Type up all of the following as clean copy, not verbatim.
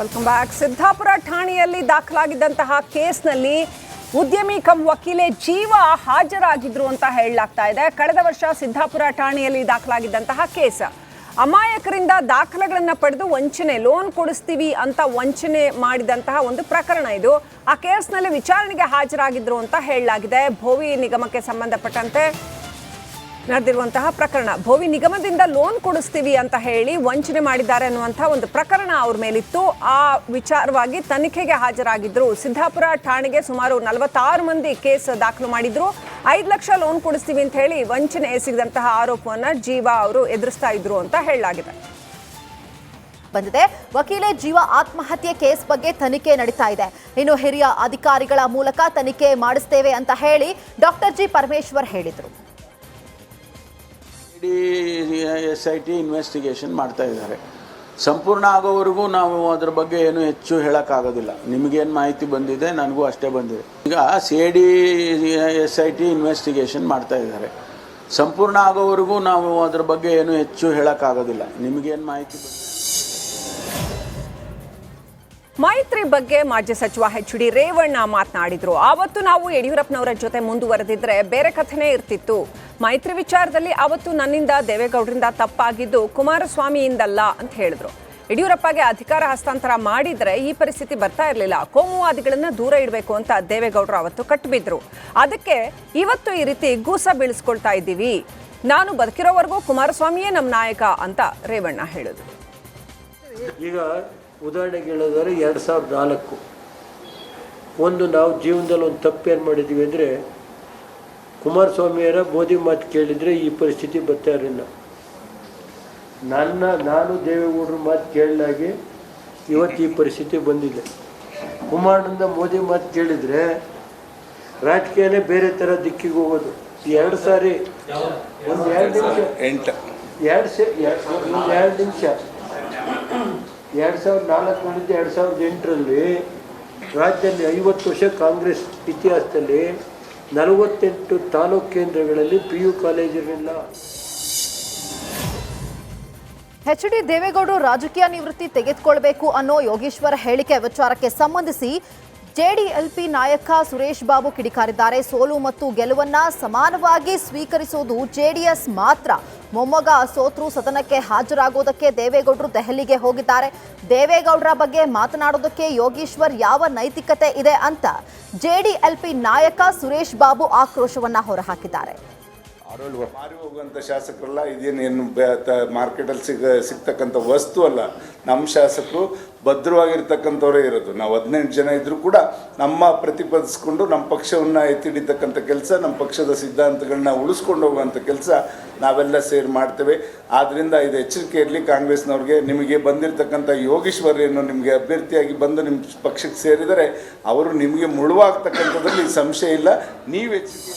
Welcome back. Siddapura ಠಾಣೆಯಲ್ಲಿ ದಾಖಲಾಗಿದ್ದಂತಹ ಕೇಸ್ನಲ್ಲಿ ಉದ್ಯಮಿ ಕಮ್ ವಕೀಲೆ ಜೀವ ಹಾಜರಾಗಿದ್ರು ಅಂತ ಹೇಳಲಾಗ್ತಾ ಇದೆ. ಕಳೆದ ವರ್ಷ ಸಿದ್ದಾಪುರ ಠಾಣೆಯಲ್ಲಿ ದಾಖಲಾಗಿದ್ದಂತಹ ಕೇಸ್, ಅಮಾಯಕರಿಂದ ದಾಖಲೆಗಳನ್ನು ಪಡೆದು ವಂಚನೆ ಲೋನ್ ಕೊಡಿಸ್ತೀವಿ ಅಂತ ವಂಚನೆ ಮಾಡಿದಂತಹ ಒಂದು ಪ್ರಕರಣ ಇದು. ಆ ಕೇಸ್ನಲ್ಲಿ ವಿಚಾರಣೆಗೆ ಹಾಜರಾಗಿದ್ರು ಅಂತ ಹೇಳಲಾಗಿದೆ. ಭೋವಿ ನಿಗಮಕ್ಕೆ ಸಂಬಂಧಪಟ್ಟಂತೆ ನಡೆದಿರುವಂತಹ ಪ್ರಕರಣ. ಭೋವಿ ನಿಗಮದಿಂದ ಲೋನ್ ಕೊಡಿಸ್ತೀವಿ ಅಂತ ಹೇಳಿ ವಂಚನೆ ಮಾಡಿದ್ದಾರೆ ಅನ್ನುವಂತಹ ಒಂದು ಪ್ರಕರಣ ಅವ್ರ ಮೇಲಿತ್ತು. ಆ ವಿಚಾರವಾಗಿ ತನಿಖೆಗೆ ಹಾಜರಾಗಿದ್ರು. ಸಿದ್ದಾಪುರ ಠಾಣೆಗೆ ಸುಮಾರು 46 ಮಂದಿ ಕೇಸ್ ದಾಖಲು ಮಾಡಿದ್ರು. 5 ಲಕ್ಷ ಲೋನ್ ಕೊಡಿಸ್ತೀವಿ ಅಂತ ಹೇಳಿ ವಂಚನೆ ಎಸಗಿದಂತಹ ಆರೋಪವನ್ನ ಜೀವ ಅವರು ಎದುರಿಸ್ತಾ ಇದ್ರು ಅಂತ ಹೇಳಲಾಗಿದೆ. ಬಂದಿದೆ. ವಕೀಲೆ ಜೀವ ಆತ್ಮಹತ್ಯೆ ಕೇಸ್ ಬಗ್ಗೆ ತನಿಖೆ ನಡೀತಾ ಇದೆ. ಇನ್ನು ಹಿರಿಯ ಅಧಿಕಾರಿಗಳ ಮೂಲಕ ತನಿಖೆ ಮಾಡಿಸ್ತೇವೆ ಅಂತ ಹೇಳಿ ಡಾಕ್ಟರ್ ಜಿ ಪರಮೇಶ್ವರ್ ಹೇಳಿದರು. SIT ಇನ್ವೆಸ್ಟಿಗೇಷನ್ ಮಾಡ್ತಾ ಇದ್ದಾರೆ. ಸಂಪೂರ್ಣ ಆಗೋವರೆಗೂ ನಾವು ಅದ್ರ ಬಗ್ಗೆ ಏನು ಹೆಚ್ಚು ಹೇಳೋಕ್ಕಾಗೋದಿಲ್ಲ. ನಿಮಗೇನು ಮಾಹಿತಿ ಬಂದಿದೆ ನನಗೂ ಅಷ್ಟೇ ಬಂದಿದೆ. ಈಗ CID SIT ಇನ್ವೆಸ್ಟಿಗೇಷನ್ ಮಾಡ್ತಾ ಇದ್ದಾರೆ. ಸಂಪೂರ್ಣ ಆಗೋವರೆಗೂ ನಾವು ಅದ್ರ ಬಗ್ಗೆ ಏನು ಹೆಚ್ಚು ಹೇಳೋಕ್ಕಾಗೋದಿಲ್ಲ. ನಿಮಗೇನು ಮಾಹಿತಿ ಬಂದಿದೆ. ಮೈತ್ರಿ ಬಗ್ಗೆ ಮಾಜಿ ಸಚಿವ HD ರೇವಣ್ಣ ಮಾತನಾಡಿದ್ರು. ಆವತ್ತು ನಾವು ಯಡಿಯೂರಪ್ಪನವರ ಜೊತೆ ಮುಂದುವರೆದಿದ್ರೆ ಬೇರೆ ಕಥೆನೇ ಇರ್ತಿತ್ತು. ಮೈತ್ರಿ ವಿಚಾರದಲ್ಲಿ ಅವತ್ತು ನನ್ನಿಂದ ದೇವೇಗೌಡರಿಂದ ತಪ್ಪಾಗಿದ್ದು ಕುಮಾರಸ್ವಾಮಿಯಿಂದಲ್ಲ ಅಂತ ಹೇಳಿದ್ರು. ಯಡಿಯೂರಪ್ಪಗೆ ಅಧಿಕಾರ ಹಸ್ತಾಂತರ ಮಾಡಿದ್ರೆ ಈ ಪರಿಸ್ಥಿತಿ ಬರ್ತಾ ಇರಲಿಲ್ಲ. ಕೋಮುವಾದಿಗಳನ್ನ ದೂರ ಇಡಬೇಕು ಅಂತ ದೇವೇಗೌಡರು ಅವತ್ತು ಕಟ್ಟಿಬಿದ್ರು. ಅದಕ್ಕೆ ಇವತ್ತು ಈ ರೀತಿ ಗೂಸ ಬೀಳಿಸ್ಕೊಳ್ತಾ ಇದ್ದೀವಿ. ನಾನು ಬದುಕಿರೋವರೆಗೂ ಕುಮಾರಸ್ವಾಮಿಯೇ ನಮ್ಮ ನಾಯಕ ಅಂತ ರೇವಣ್ಣ ಹೇಳಿದ್ರು. ಈಗ ಉದಾಹರಣೆಗೆ ಹೇಳೋದಾದ್ರೆ 2004 ಒಂದು ನಾವು ಜೀವನದಲ್ಲಿ ಒಂದು ತಪ್ಪೇನು ಮಾಡಿದ್ದೀವಿ ಅಂದರೆ ಕುಮಾರಸ್ವಾಮಿಯರ ಮೋದಿ ಮಾತು ಕೇಳಿದರೆ ಈ ಪರಿಸ್ಥಿತಿ ಬರ್ತಾ ಇರಲಿಲ್ಲ. ನಾನು ದೇವೇಗೌಡರ ಮಾತು ಕೇಳಲಾಗಿ ಇವತ್ತು ಈ ಪರಿಸ್ಥಿತಿ ಬಂದಿದೆ. ಕುಮಾರನಿಂದ ಮೋದಿ ಮಾತು ಕೇಳಿದರೆ ರಾಜಕೀಯನೇ ಬೇರೆ ಥರ ದಿಕ್ಕಿಗೆ ಹೋಗೋದು. 2 ಸಾರಿ ಒಂದು 2 ನಿಮಿಷ 2004 2008ರಲ್ಲಿ ರಾಜ್ಯದಲ್ಲಿ 50 ವರ್ಷ ಕಾಂಗ್ರೆಸ್ ಇತಿಹಾಸದಲ್ಲಿ 48 ತಾಲೂಕು ಕೇಂದ್ರಗಳಲ್ಲಿ PU ಕಾಲೇಜಿರಲಿಲ್ಲ. HD ದೇವೇಗೌಡರು ರಾಜಕೀಯ ನಿವೃತ್ತಿ ತೆಗೆದುಕೊಳ್ಬೇಕು ಅನ್ನೋ ಯೋಗೇಶ್ವರ ಹೇಳಿಕೆ ವಿಚಾರಕ್ಕೆ ಸಂಬಂಧಿಸಿ JDLP ನಾಯಕ ಸುರೇಶ್ ಬಾಬು ಕಿಡಿಕಾರಿದ್ದಾರೆ. ಸೋಲು ಮತ್ತು ಗೆಲುವನ್ನ ಸಮಾನವಾಗಿ ಸ್ವೀಕರಿಸುವುದು JDS ಮಾತ್ರ. ಮೊಮ್ಮಗ ಸೋತ್ರು ಸದನಕ್ಕೆ ಹಾಜರಾಗೋದಕ್ಕೆ ದೇವೇಗೌಡರು ದೆಹಲಿಗೆ ಹೋಗಿದ್ದಾರೆ. ದೇವೇಗೌಡರ ಬಗ್ಗೆ ಮಾತನಾಡೋದಕ್ಕೆ ಯೋಗೇಶ್ವರ್ ಯಾವ ನೈತಿಕತೆ ಇದೆ ಅಂತ JDLP ನಾಯಕ ಸುರೇಶ್ ಬಾಬು ಆಕ್ರೋಶವನ್ನ ಹೊರಹಾಕಿದ್ದಾರೆ. ಮಾರಿ ಹೋಗುವಂಥ ಶಾಸಕರಲ್ಲ, ಇದೇನೇನು ಮಾರ್ಕೆಟಲ್ಲಿ ಸಿಗ್ತಕ್ಕಂಥ ವಸ್ತು ಅಲ್ಲ. ನಮ್ಮ ಶಾಸಕರು ಭದ್ರವಾಗಿರ್ತಕ್ಕಂಥವರೇ ಇರೋದು. ನಾವು 18 ಜನ ಇದ್ದರೂ ಕೂಡ ನಮ್ಮ ಪ್ರತಿಪಾದಿಸ್ಕೊಂಡು ನಮ್ಮ ಪಕ್ಷವನ್ನು ಎತ್ತಿಡಿತಕ್ಕಂಥ ಕೆಲಸ, ನಮ್ಮ ಪಕ್ಷದ ಸಿದ್ಧಾಂತಗಳನ್ನ ಉಳಿಸ್ಕೊಂಡು ಹೋಗುವಂಥ ಕೆಲಸ ನಾವೆಲ್ಲ ಸೇರಿ ಮಾಡ್ತೇವೆ. ಆದ್ದರಿಂದ ಇದು ಎಚ್ಚರಿಕೆ ಇರಲಿ ಕಾಂಗ್ರೆಸ್ನವ್ರಿಗೆ. ನಿಮಗೆ ಬಂದಿರತಕ್ಕಂಥ ಯೋಗೇಶ್ವರ್ ಏನು ನಿಮಗೆ ಅಭ್ಯರ್ಥಿಯಾಗಿ ಬಂದು ನಿಮ್ಮ ಪಕ್ಷಕ್ಕೆ ಸೇರಿದರೆ ಅವರು ನಿಮಗೆ ಮುಳುವಾಗ್ತಕ್ಕಂಥದ್ರಲ್ಲಿ ಸಂಶಯ ಇಲ್ಲ. ನೀವು ಎಚ್ಚರಿಕೆ.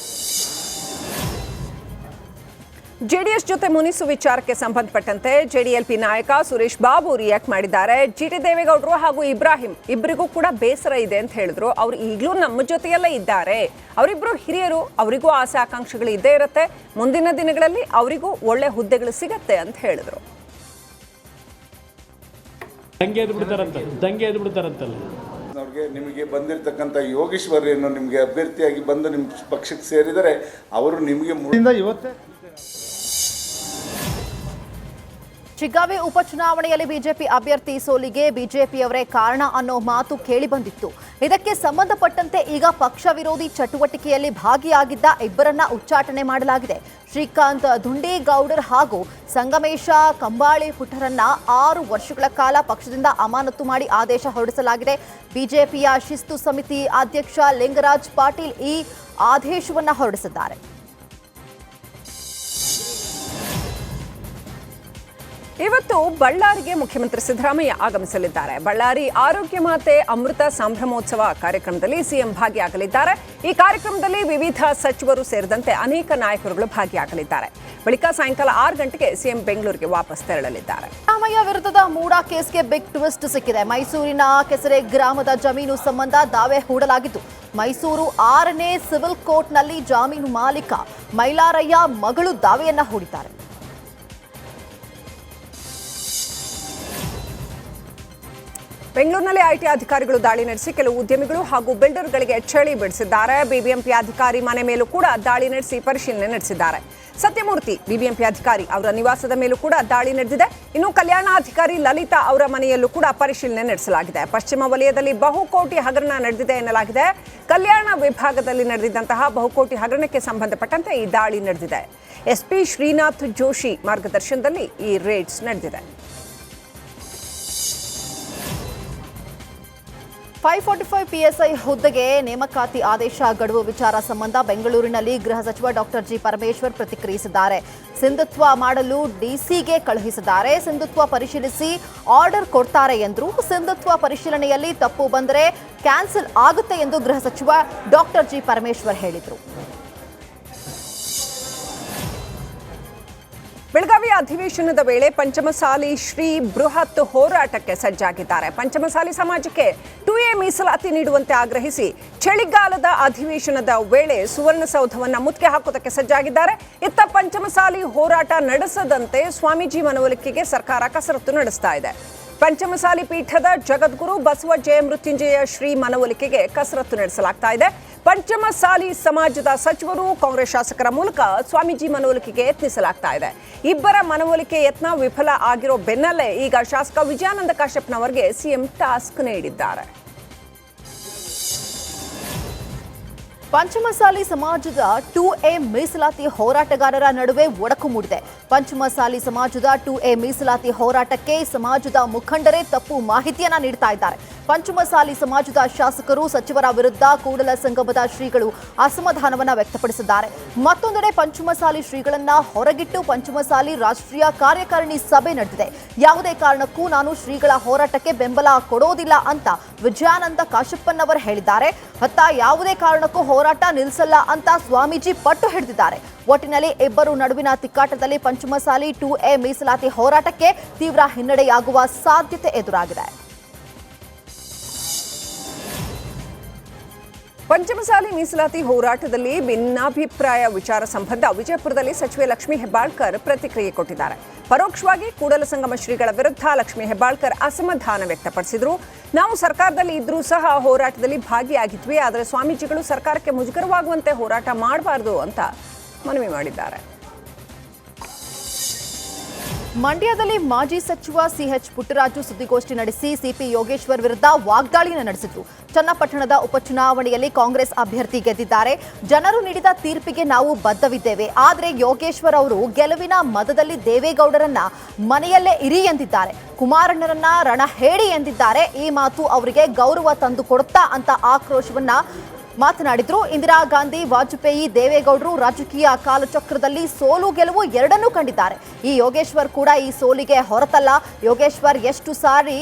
JDS ಜೊತೆ ಮುನಿಸು ವಿಚಾರಕ್ಕೆ ಸಂಬಂಧಪಟ್ಟಂತೆ JDLP ನಾಯಕ ಸುರೇಶ್ ಬಾಬು ರಿಯಾಕ್ಟ್ ಮಾಡಿದ್ದಾರೆ. GT ದೇವೇಗೌಡರು ಹಾಗೂ ಇಬ್ರಾಹಿಂ ಇಬ್ಬರಿಗೂ ಕೂಡ ಬೇಸರ ಇದೆ ಅಂತ ಹೇಳಿದ್ರು. ಅವರು ಈಗಲೂ ನಮ್ಮ ಜೊತೆಯಲ್ಲೇ ಇದ್ದಾರೆ. ಅವರಿಬ್ಬರು ಹಿರಿಯರು, ಅವರಿಗೂ ಆಸೆ ಆಕಾಂಕ್ಷೆಗಳು ಇದ್ದೇ ಇರುತ್ತೆ. ಮುಂದಿನ ದಿನಗಳಲ್ಲಿ ಅವರಿಗೂ ಒಳ್ಳೆ ಹುದ್ದೆಗಳು ಸಿಗತ್ತೆ ಅಂತ ಹೇಳಿದ್ರು. ಅವ್ರಿಗೆ ನಿಮಗೆ ಬಂದಿರತಕ್ಕಂಥ ಯೋಗೇಶ್ವರ್ ಏನು ನಿಮಗೆ ಅಭ್ಯರ್ಥಿಯಾಗಿ ಬಂದು ನಿಮ್ಮ ಪಕ್ಷಕ್ಕೆ ಸೇರಿದರೆ ಅವರು ನಿಮಗೆ ಶಿಗ್ಗಾವಿ ಉಪಚುನಾವಣೆಯಲ್ಲಿ ಬಿಜೆಪಿ ಅಭ್ಯರ್ಥಿ ಸೋಲಿಗೆ ಬಿಜೆಪಿಯವರೇ ಕಾರಣ ಅನ್ನೋ ಮಾತು ಕೇಳಿಬಂದಿತ್ತು. ಇದಕ್ಕೆ ಸಂಬಂಧಪಟ್ಟಂತೆ ಈಗ ಪಕ್ಷ ವಿರೋಧಿ ಚಟುವಟಿಕೆಯಲ್ಲಿ ಭಾಗಿಯಾಗಿದ್ದ ಇಬ್ಬರನ್ನ ಉಚ್ಚಾಟನೆ ಮಾಡಲಾಗಿದೆ. ಶ್ರೀಕಾಂತ್ ದುಂಡೇಗೌಡರ್ ಹಾಗೂ ಸಂಗಮೇಶ ಕಂಬಾಳಿ ಪುಟ್ಟರನ್ನ 6 ವರ್ಷಗಳ ಕಾಲ ಪಕ್ಷದಿಂದ ಅಮಾನತು ಮಾಡಿ ಆದೇಶ ಹೊರಡಿಸಲಾಗಿದೆ. ಬಿಜೆಪಿಯ ಶಿಸ್ತು ಸಮಿತಿ ಅಧ್ಯಕ್ಷ ಲಿಂಗರಾಜ್ ಪಾಟೀಲ್ ಈ ಆದೇಶವನ್ನ ಹೊರಡಿಸಿದ್ದಾರೆ. ಇವತ್ತು ಬಳ್ಳಾರಿಗೆ ಮುಖ್ಯಮಂತ್ರಿ ಸಿದ್ದರಾಮಯ್ಯ ಆಗಮಿಸಲಿದ್ದಾರೆ. ಬಳ್ಳಾರಿ ಆರೋಗ್ಯ ಮಾತೆ ಅಮೃತ ಸಂಭ್ರಮೋತ್ಸವ ಕಾರ್ಯಕ್ರಮದಲ್ಲಿ ಸಿಎಂ ಭಾಗಿಯಾಗಲಿದ್ದಾರೆ. ಈ ಕಾರ್ಯಕ್ರಮದಲ್ಲಿ ವಿವಿಧ ಸಚಿವರು ಸೇರಿದಂತೆ ಅನೇಕ ನಾಯಕರುಗಳು ಭಾಗಿಯಾಗಲಿದ್ದಾರೆ. ಬಳಿಕ ಸಾಯಂಕಾಲ 6 ಗಂಟೆಗೆ ಸಿಎಂ ಬೆಂಗಳೂರಿಗೆ ವಾಪಸ್ ತೆರಳಲಿದ್ದಾರೆ. ಸಿದ್ದರಾಮಯ್ಯ ವಿರುದ್ಧದ ಮೂಡಾ ಕೇಸ್ಗೆ ಬಿಗ್ ಟ್ವಿಸ್ಟ್ ಸಿಕ್ಕಿದೆ. ಮೈಸೂರಿನ ಕೆಸರೆ ಗ್ರಾಮದ ಜಮೀನು ಸಂಬಂಧ ದಾವೆ ಹೂಡಲಾಗಿದ್ದು ಮೈಸೂರು 6ನೇ ಸಿವಿಲ್ ಕೋರ್ಟ್ನಲ್ಲಿ ಜಾಮೀನು ಮಾಲೀಕ ಮೈಲಾರಯ್ಯ ಮಗಳು ದಾವೆಯನ್ನ ಹೂಡಿದ್ದಾರೆ. ಬೆಂಗಳೂರಿನಲ್ಲಿ ಐಟಿ ಅಧಿಕಾರಿಗಳು ದಾಳಿ ನಡೆಸಿ ಕೆಲವು ಉದ್ಯಮಿಗಳು ಹಾಗೂ ಬಿಲ್ಡರ್ಗಳಿಗೆ ಚಳಿ ಬಿಡಿಸಿದ್ದಾರೆ. ಬಿಬಿಎಂಪಿ ಅಧಿಕಾರಿ ಮನೆ ಮೇಲೂ ಕೂಡ ದಾಳಿ ನಡೆಸಿ ಪರಿಶೀಲನೆ ನಡೆಸಿದ್ದಾರೆ. ಸತ್ಯಮೂರ್ತಿ ಬಿಬಿಎಂಪಿ ಅಧಿಕಾರಿ ಅವರ ನಿವಾಸದ ಮೇಲೂ ಕೂಡ ದಾಳಿ ನಡೆದಿದೆ. ಇನ್ನು ಕಲ್ಯಾಣಾಧಿಕಾರಿ ಲಲಿತಾ ಅವರ ಮನೆಯಲ್ಲೂ ಕೂಡ ಪರಿಶೀಲನೆ ನಡೆಸಲಾಗಿದೆ. ಪಶ್ಚಿಮ ವಲಯದಲ್ಲಿ ಬಹುಕೋಟಿ ಹಗರಣ ನಡೆದಿದೆ ಎನ್ನಲಾಗಿದೆ. ಕಲ್ಯಾಣ ವಿಭಾಗದಲ್ಲಿ ನಡೆದಿದ್ದಂತಹ ಬಹುಕೋಟಿ ಹಗರಣಕ್ಕೆ ಸಂಬಂಧಪಟ್ಟಂತೆ ಈ ದಾಳಿ ನಡೆದಿದೆ. ಎಸ್ಪಿ ಶ್ರೀನಾಥ್ ಜೋಶಿ ಮಾರ್ಗದರ್ಶನದಲ್ಲಿ ಈ ರೇಡ್ಸ್ ನಡೆದಿದೆ. 545 PSI ಹುದ್ದೆಗೆ ನೇಮಕಾತಿ ಆದೇಶ ಗಡುವು ವಿಚಾರ ಸಂಬಂಧ ಬೆಂಗಳೂರಿನಲ್ಲಿ ಗೃಹ ಸಚಿವ ಡಾಕ್ಟರ್ ಜಿ ಪರಮೇಶ್ವರ್ ಪ್ರತಿಕ್ರಿಯಿಸಿದ್ದಾರೆ. ಸಿಂಧುತ್ವ ಮಾಡಲು ಡಿಸಿಗೆ ಕಳುಹಿಸಿದ್ದಾರೆ. ಸಿಂಧುತ್ವ ಪರಿಶೀಲಿಸಿ ಆರ್ಡರ್ ಕೊಡ್ತಾರೆ ಎಂದರು. ಸಿಂಧುತ್ವ ಪರಿಶೀಲನೆಯಲ್ಲಿ ತಪ್ಪು ಬಂದರೆ ಕ್ಯಾನ್ಸಲ್ ಆಗುತ್ತೆ ಎಂದು ಗೃಹ ಸಚಿವ ಡಾಕ್ಟರ್ ಜಿ ಪರಮೇಶ್ವರ್ ಹೇಳಿದರು. ಬೆಳಗಾವಿ ಅಧಿವೇಶನದ ವೇಳೆ ಪಂಚಮಸಾಲಿ ಶ್ರೀ ಬೃಹತ್ ಹೋರಾಟಕ್ಕೆ ಸಜ್ಜಾಗಿದ್ದಾರೆ. ಪಂಚಮಸಾಲಿ ಸಮಾಜಕ್ಕೆ 2A ಮೀಸಲಾತಿ ನೀಡುವಂತೆ ಆಗ್ರಹಿಸಿ ಚಳಿಗಾಲದ ಅಧಿವೇಶನದ ವೇಳೆ ಸುವರ್ಣಸೌಧವನ್ನು ಮುತ್ತಿಗೆ ಹಾಕುವುದಕ್ಕೆ ಸಜ್ಜಾಗಿದ್ದಾರೆ. ಇತ್ತ ಪಂಚಮಸಾಲಿ ಹೋರಾಟ ನಡೆಸದಂತೆ ಸ್ವಾಮೀಜಿ ಮನವೊಲಿಕೆಗೆ ಸರ್ಕಾರ ಕಸರತ್ತು ನಡೆಸ್ತಾ ಇದೆ. ಪಂಚಮಸಾಲಿ ಪೀಠದ ಜಗದ್ಗುರು ಬಸವ ಜಯಮೃತ್ಯುಂಜಯ ಶ್ರೀ ಮನವೊಲಿಕೆಗೆ ಕಸರತ್ತು ನಡೆಸಲಾಗ್ತಾ ಇದೆ. ಪಂಚಮಸಾಲಿ ಸಮಾಜದ ಸಚಿವರು ಕಾಂಗ್ರೆಸ್ ಶಾಸಕರ ಮೂಲಕ ಸ್ವಾಮೀಜಿ ಮನವೊಲಿಕೆಗೆ ಯತ್ನಿಸಲಾಗ್ತಾ ಇದೆ. ಇಬ್ಬರ ಮನವೊಲಿಕೆ ಯತ್ನ ವಿಫಲ ಆಗಿರೋ ಬೆನ್ನಲ್ಲೇ ಈಗ ಶಾಸಕ ವಿಜಯಾನಂದ ಕಾಶ್ಯಪ್ನವರಿಗೆ ಸಿಎಂ ಟಾಸ್ಕ್ ನೀಡಿದ್ದಾರೆ. ಪಂಚಮಸಾಲಿ ಸಮಾಜದ 2A ಮೀಸಲಾತಿ ಹೋರಾಟಗಾರರ ನಡುವೆ ಒಡಕು ಮೂಡಿದೆ. ಪಂಚಮಸಾಲಿ ಸಮಾಜದ 2A ಮೀಸಲಾತಿ ಹೋರಾಟಕ್ಕೆ ಸಮಾಜದ ಮುಖಂಡರೇ ತಪ್ಪು ಮಾಹಿತಿಯನ್ನ ನೀಡ್ತಾ ಇದ್ದಾರೆ. ಪಂಚಮಸಾಲಿ ಸಮಾಜದ ಶಾಸಕರು ಸಚಿವರ ವಿರುದ್ಧ ಕೂಡಲ ಸಂಗಮದ ಶ್ರೀಗಳು ಅಸಮಾಧಾನವನ್ನ ವ್ಯಕ್ತಪಡಿಸಿದ್ದಾರೆ. ಮತ್ತೊಂದೆಡೆ ಪಂಚಮಸಾಲಿ ಶ್ರೀಗಳನ್ನ ಹೊರಗಿಟ್ಟು ಪಂಚಮಸಾಲಿ ರಾಷ್ಟ್ರೀಯ ಕಾರ್ಯಕಾರಿಣಿ ಸಭೆ ನಡೆದಿದೆ. ಯಾವುದೇ ಕಾರಣಕ್ಕೂ ನಾನು ಶ್ರೀಗಳ ಹೋರಾಟಕ್ಕೆ ಬೆಂಬಲ ಕೊಡೋದಿಲ್ಲ ಅಂತ ವಿಜಯಾನಂದ ಕಾಶ್ಯಪ್ಪನವರು ಹೇಳಿದ್ದಾರೆ. ಯಾವುದೇ ಕಾರಣಕ್ಕೂ ಹೋರಾಟ ನಿಲ್ಲಿಸಲ್ಲ ಅಂತ ಸ್ವಾಮೀಜಿ ಪಟ್ಟು ಹಿಡಿದಿದ್ದಾರೆ. ಒಟ್ಟಿನಲ್ಲಿ ಇಬ್ಬರು ನಡುವಿನ ತಿಕ್ಕಾಟದಲ್ಲಿ ಪಂಚಮಸಾಲಿ 2A ಮೀಸಲಾತಿ ಹೋರಾಟಕ್ಕೆ ತೀವ್ರ ಹಿನ್ನಡೆಯಾಗುವ ಸಾಧ್ಯತೆ ಎದುರಾಗಿದೆ. ಪಂಚಮಸಾಲಿ ಮೀಸಲಾತಿ ಹೋರಾಟದಲ್ಲಿ ಭಿನ್ನಾಭಿಪ್ರಾಯ ವಿಚಾರ ಸಂಬಂಧ ವಿಜಯಪುರದಲ್ಲಿ ಸಚಿವೆ ಲಕ್ಷ್ಮೀ ಹೆಬ್ಬಾಳ್ಕರ್ ಪ್ರತಿಕ್ರಿಯೆ ಕೊಟ್ಟಿದ್ದಾರೆ. ಪರೋಕ್ಷವಾಗಿ ಕೂಡಲ ಸಂಗಮ ಶ್ರೀಗಳ ವಿರುದ್ಧ ಲಕ್ಷ್ಮೀ ಹೆಬ್ಬಾಳ್ಕರ್ ಅಸಮಾಧಾನ ವ್ಯಕ್ತಪಡಿಸಿದ್ರು. ನಾವು ಸರ್ಕಾರದಲ್ಲಿ ಇದ್ರೂ ಸಹ ಹೋರಾಟದಲ್ಲಿ ಭಾಗಿಯಾಗಿದ್ವಿ, ಆದರೆ ಸ್ವಾಮೀಜಿಗಳು ಸರ್ಕಾರಕ್ಕೆ ಮುಜುಗರವಾಗುವಂತೆ ಹೋರಾಟ ಮಾಡಬಾರದು ಅಂತ ಮನವಿ ಮಾಡಿದ್ದಾರೆ. ಮಂಡ್ಯದಲ್ಲಿ ಮಾಜಿ ಸಚಿವ ಸಿಎಚ್ ಪುಟ್ಟರಾಜು ಸುದ್ದಿಗೋಷ್ಠಿ ನಡೆಸಿ ಸಿಪಿ ಯೋಗೇಶ್ವರ್ ವಿರುದ್ಧ ವಾಗ್ದಾಳಿಯನ್ನು ನಡೆಸಿದ್ರು. ಚನ್ನಪಟ್ಟಣದ ಉಪಚುನಾವಣೆಯಲ್ಲಿ ಕಾಂಗ್ರೆಸ್ ಅಭ್ಯರ್ಥಿ ಗೆದ್ದಿದ್ದಾರೆ. ಜನರು ನೀಡಿದ ತೀರ್ಪಿಗೆ ನಾವು ಬದ್ಧವಿದ್ದೇವೆ. ಆದರೆ ಯೋಗೇಶ್ವರ್ ಅವರು ಗೆಲುವಿನ ಮದದಲ್ಲಿ ದೇವೇಗೌಡರನ್ನ ಮನೆಯಲ್ಲೇ ಇರಿ ಎಂದಿದ್ದಾರೆ. ಕುಮಾರಣ್ಣರನ್ನ ರಣ ಹೇಳಿ ಎಂದಿದ್ದಾರೆ. ಈ ಮಾತು ಅವರಿಗೆ ಗೌರವ ತಂದು ಕೊಡುತ್ತಾ ಅಂತ ಆಕ್ರೋಶವನ್ನ ಮಾತನಾಡಿದ್ರು. ಇಂದಿರಾ ಗಾಂಧಿ, ವಾಜಪೇಯಿ, ದೇವೇಗೌಡರು ರಾಜಕೀಯ ಕಾಲಚಕ್ರದಲ್ಲಿ ಸೋಲು ಗೆಲುವು ಎರಡನ್ನೂ ಕಂಡಿದ್ದಾರೆ. ಈ ಯೋಗೇಶ್ವರ್ ಕೂಡ ಈ ಸೋಲಿಗೆ ಹೊರತಲ್ಲ. ಯೋಗೇಶ್ವರ್ ಎಷ್ಟು ಸಾರಿ